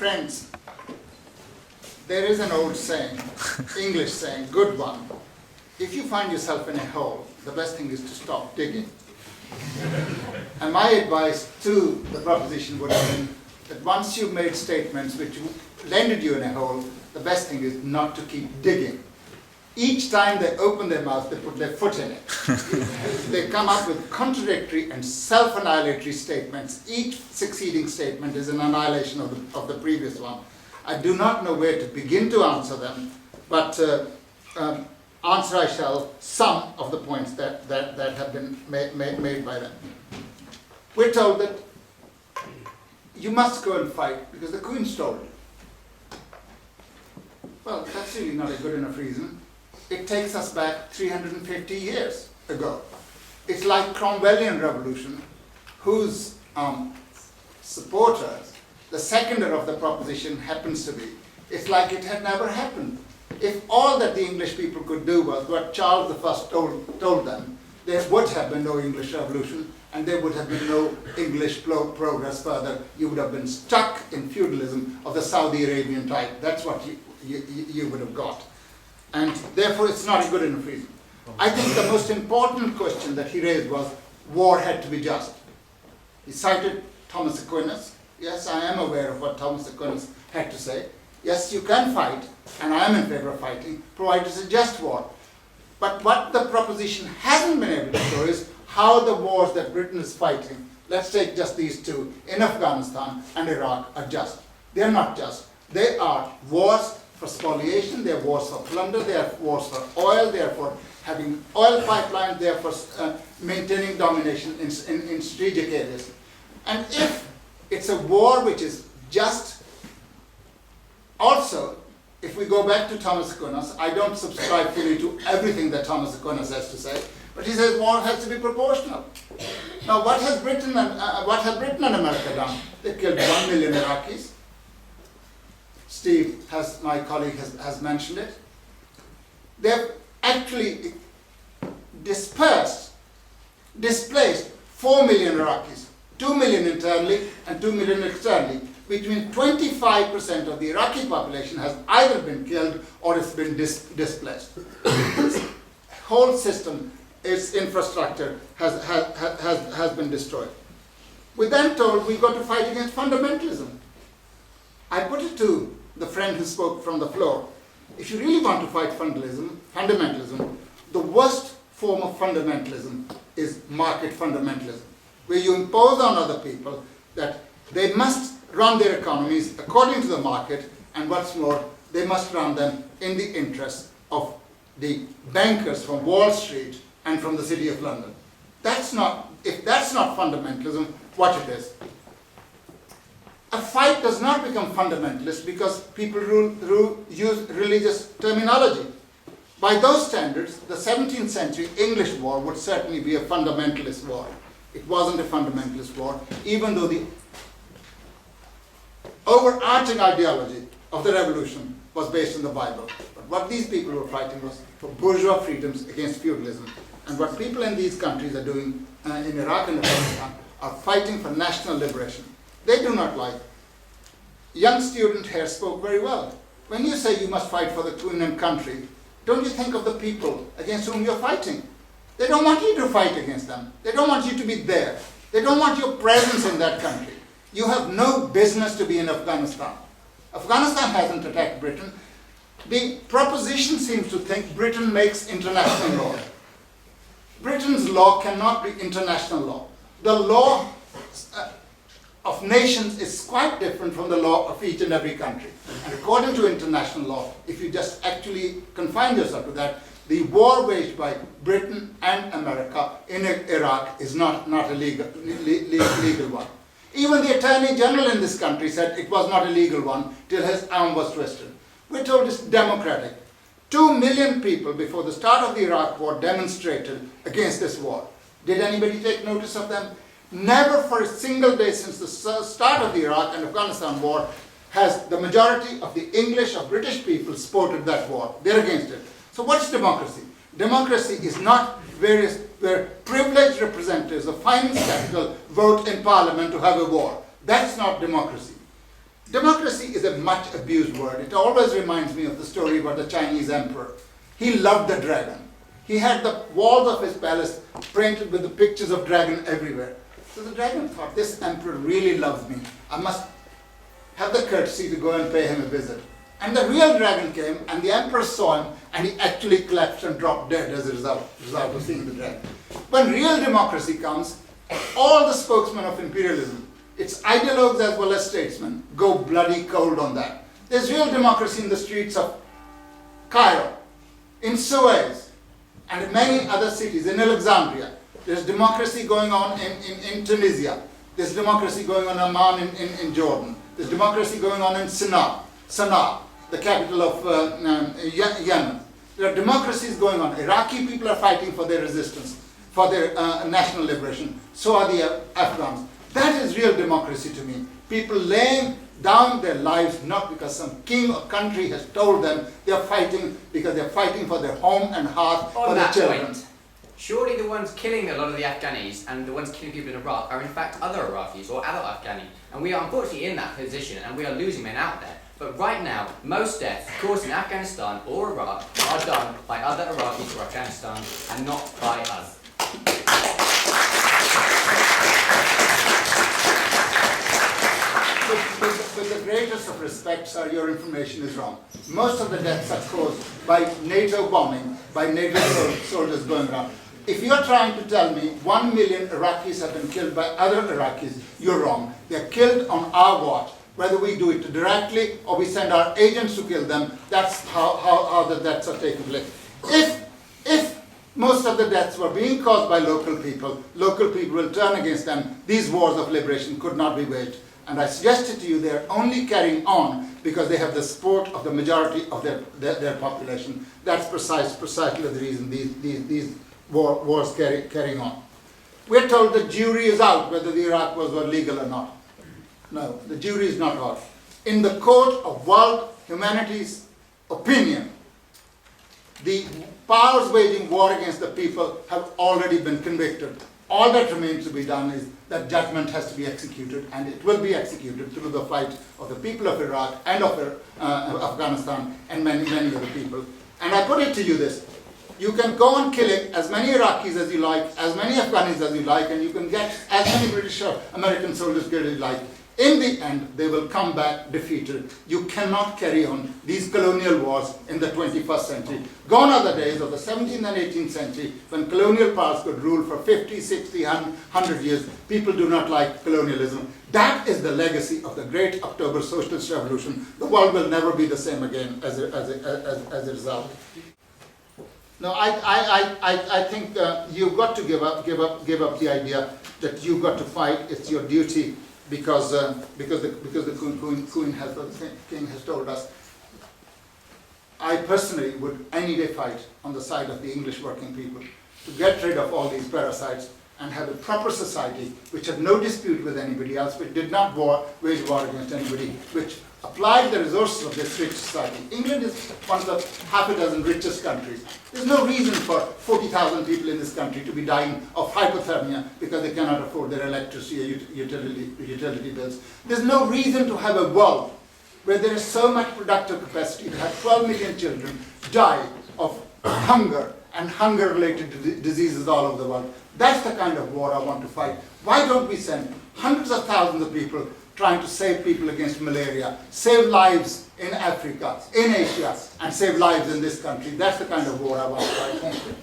Friends, there is an old saying, English saying, good one. If you find yourself in a hole, the best thing is to stop digging. And my advice to the proposition would have been that once you've made statements which landed you in a hole, the best thing is not to keep digging. Each time they open their mouth, they put their foot in it. They come up with contradictory and self-annihilatory statements. Each succeeding statement is an annihilation of the previous one. I do not know where to begin to answer them, but answer I shall some of the points that have been made by them. We're told that you must go and fight because the Queen's told you. Well, that's really not a good enough reason. It takes us back 350 years ago. It's like Cromwellian revolution, whose supporters, the seconder of the proposition happens to be. It's like it had never happened. If all that the English people could do was what Charles I told them, there would have been no English revolution, and there would have been no English progress further. You would have been stuck in feudalism of the Saudi Arabian type. That's what you would have got. And therefore, it's not a good enough reason. I think the most important question that he raised was war had to be just. He cited Thomas Aquinas. Yes, I am aware of what Thomas Aquinas had to say. Yes, you can fight, and I am in favor of fighting, provided it's a just war. But what the proposition hasn't been able to show is how the wars that Britain is fighting, let's take just these two, in Afghanistan and Iraq, are just. They're not just. They are wars for spoliation, they are wars for plunder, they are wars for oil, they are for having oil pipelines, they are for maintaining domination in strategic areas. And if it's a war which is just, also, if we go back to Thomas Aquinas, I don't subscribe fully to everything that Thomas Aquinas has to say, but he says war has to be proportional. Now, what have Britain and America done? They killed 1 million Iraqis. Steve, my colleague, has mentioned it. They've actually displaced 4 million Iraqis, 2 million internally and 2 million externally. Between 25% of the Iraqi population has either been killed or it's been displaced. Its whole system, its infrastructure has been destroyed. We're then told we've got to fight against fundamentalism. I put it to the friend who spoke from the floor. If you really want to fight fundamentalism, the worst form of fundamentalism is market fundamentalism, where you impose on other people that they must run their economies according to the market, and what's more, they must run them in the interest of the bankers from Wall Street and from the City of London. If that's not fundamentalism, what it is? A fight does not become fundamentalist because people use religious terminology. By those standards, the 17th century English war would certainly be a fundamentalist war. It wasn't a fundamentalist war, even though the overarching ideology of the revolution was based on the Bible. But what these people were fighting was for bourgeois freedoms against feudalism. And what people in these countries are doing in Iraq and Afghanistan are fighting for national liberation. They do not like. Young student here spoke very well. When you say you must fight for the Queen and country, don't you think of the people against whom you're fighting? They don't want you to fight against them. They don't want you to be there. They don't want your presence in that country. You have no business to be in Afghanistan. Afghanistan hasn't attacked Britain. The proposition seems to think Britain makes international law. Britain's law cannot be international law. The law of nations is quite different from the law of each and every country. And according to international law, if you just actually confine yourself to that, the war waged by Britain and America in Iraq is not a legal one. Even the Attorney General in this country said it was not a legal one till his arm was twisted. We're told it's democratic. 2 million people before the start of the Iraq war demonstrated against this war. Did anybody take notice of them? Never for a single day since the start of the Iraq and Afghanistan war has the majority of the English or British people supported that war. They're against it. So what's democracy? Democracy is not where privileged representatives of finance capital vote in parliament to have a war. That's not democracy. Democracy is a much abused word. It always reminds me of the story about the Chinese emperor. He loved the dragon. He had the walls of his palace painted with the pictures of dragon everywhere. So the dragon thought, this emperor really loves me. I must have the courtesy to go and pay him a visit. And the real dragon came, and the emperor saw him, and he actually collapsed and dropped dead as a result of seeing the dragon. When real democracy comes, all the spokesmen of imperialism, its ideologues as well as statesmen, go bloody cold on that. There's real democracy in the streets of Cairo, in Suez, and in many other cities, in Alexandria. There's democracy going on in Tunisia. There's democracy going on in Amman in Jordan. There's democracy going on in Sana'a, the capital of Yemen. There are democracies going on. Iraqi people are fighting for their resistance, for their national liberation. So are the Afghans. That is real democracy to me. People laying down their lives not because some king or country has told them. They are fighting because they are fighting for their home and hearth, for their children. Point, surely the ones killing a lot of the Afghanis and the ones killing people in Iraq are in fact other Iraqis or adult Afghani. And we are unfortunately in that position and we are losing men out there. But right now, most deaths caused in Afghanistan or Iraq are done by other Iraqis or Afghanistan and not by us. With the greatest of respect, sir, your information is wrong. Most of the deaths are caused by NATO bombing, by NATO soldiers going around. If you're trying to tell me 1 million Iraqis have been killed by other Iraqis, you're wrong. They're killed on our watch. Whether we do it directly or we send our agents to kill them, that's how the deaths are taking place. If most of the deaths were being caused by local people will turn against them. These wars of liberation could not be waged. And I suggested to you they are only carrying on because they have the support of the majority of their population. That's precisely the reason these wars carrying on. We're told the jury is out whether the Iraq wars were legal or not. No, the jury is not out. In the court of world humanity's opinion, the powers waging war against the people have already been convicted. All that remains to be done is that judgment has to be executed, and it will be executed through the fight of the people of Iraq and of Afghanistan and many other people. And I put it to you this. You can go on killing as many Iraqis as you like, as many Afghanis as you like, and you can get as many British or American soldiers as you like. In the end, they will come back defeated. You cannot carry on these colonial wars in the 21st century. Gone are the days of the 17th and 18th century when colonial powers could rule for 50, 60, 100 years. People do not like colonialism. That is the legacy of the great October Socialist Revolution. The world will never be the same again as a result. No, I think you've got to give up the idea that you've got to fight. It's your duty. Because the king has told us. I personally would any day fight on the side of the English working people to get rid of all these parasites and have a proper society which had no dispute with anybody else, which did not wage war against anybody, which applied the resources of this rich society. England is one of the half a dozen richest countries. There's no reason for 40,000 people in this country to be dying of hypothermia because they cannot afford their electricity or utility bills. There's no reason to have a world where there is so much productive capacity to have 12 million children die of hunger and hunger-related diseases all over the world. That's the kind of war I want to fight. Why don't we send hundreds of thousands of people trying to save people against malaria, save lives in Africa, in Asia, and save lives in this country? That's the kind of war I want to fight. Thank you.